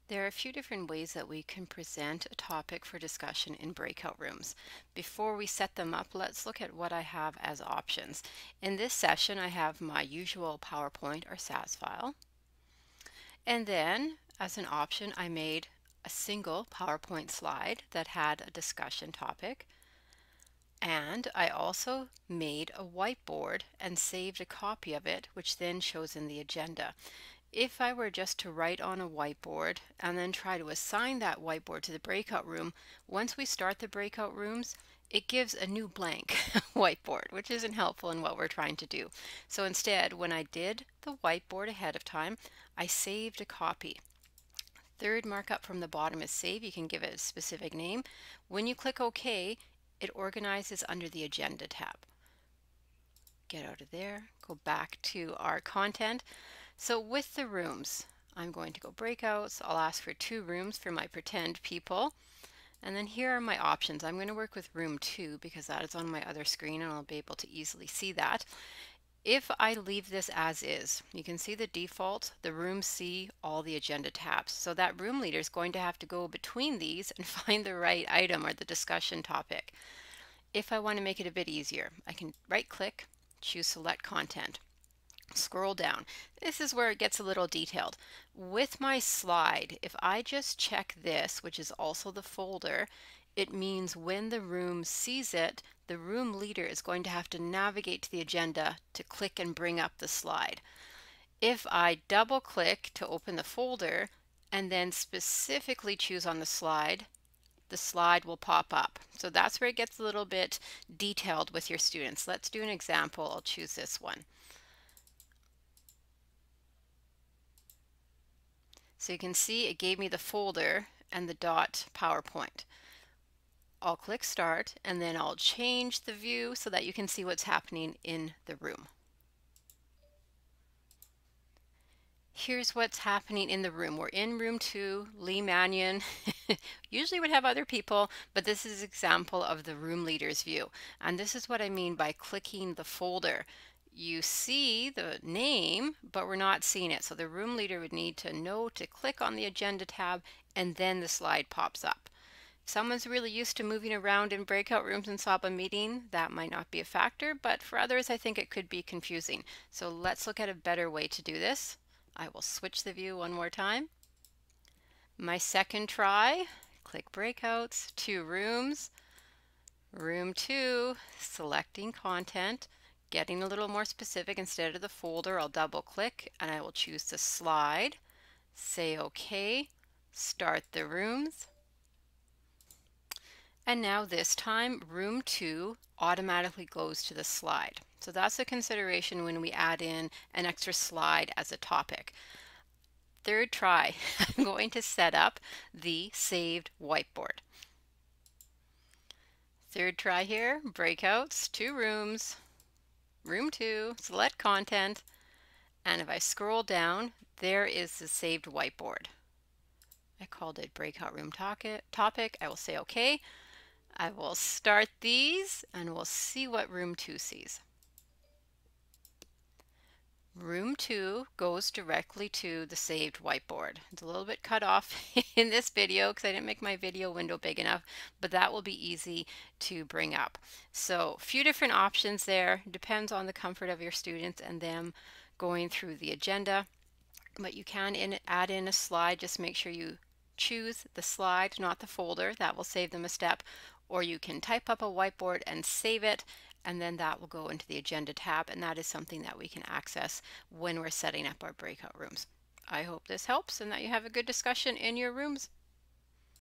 There are a few different ways that we can present a topic for discussion in breakout rooms. Before we set them up, let's look at what I have as options. In this session, I have my usual PowerPoint or SAS file. And then, as an option, I made a single PowerPoint slide that had a discussion topic. And I also made a whiteboard and saved a copy of it, which then shows in the agenda. If I were just to write on a whiteboard and then try to assign that whiteboard to the breakout room, once we start the breakout rooms, it gives a new blank whiteboard, which isn't helpful in what we're trying to do. So instead, when I did the whiteboard ahead of time, I saved a copy. Third markup from the bottom is save. You can give it a specific name. When you click OK, it organizes under the agenda tab. Get out of there, go back to our content. So with the rooms, I'm going to go breakouts. I'll ask for 2 rooms for my pretend people. And then here are my options. I'm going to work with room 2 because that is on my other screen and I'll be able to easily see that. If I leave this as is, you can see the default, the rooms see all the agenda tabs. So that room leader is going to have to go between these and find the right item or the discussion topic. If I want to make it a bit easier, I can right click, choose select content. Scroll down. This is where it gets a little detailed. With my slide, if I just check this, which is also the folder, it means when the room sees it, the room leader is going to have to navigate to the agenda to click and bring up the slide. If I double click to open the folder and then specifically choose on the slide will pop up. So that's where it gets a little bit detailed with your students. Let's do an example. I'll choose this one. So you can see it gave me the folder and the .PowerPoint. I'll click Start and then I'll change the view so that you can see what's happening in the room. Here's what's happening in the room. We're in room 2, Lee Mannion. Usually would have other people, but this is an example of the room leader's view. And this is what I mean by clicking the folder. You see the name, but we're not seeing it. So the room leader would need to know to click on the agenda tab and then the slide pops up. If someone's really used to moving around in breakout rooms in Saba Meeting, that might not be a factor, but for others I think it could be confusing. So let's look at a better way to do this. I will switch the view one more time. My second try, click breakouts, 2 rooms, room 2, selecting content, getting a little more specific. Instead of the folder, I'll double click and I will choose the slide, say OK, start the rooms. And now this time, room 2 automatically goes to the slide. So that's a consideration when we add in an extra slide as a topic. Third try, I'm going to set up the saved whiteboard. Third try here, breakouts, 2 rooms, room 2, select content, and if I scroll down, there is the saved whiteboard. I called it breakout room topic. I will say OK. I will start these and we'll see what room 2 sees. Room 2 goes directly to the saved whiteboard. It's a little bit cut off in this video because I didn't make my video window big enough, but that will be easy to bring up. So a few different options there. Depends on the comfort of your students and them going through the agenda. But you can add in a slide. Just make sure you choose the slide, not the folder. That will save them a step. Or you can type up a whiteboard and save it, and then that will go into the agenda tab, and that is something that we can access when we're setting up our breakout rooms. I hope this helps and that you have a good discussion in your rooms.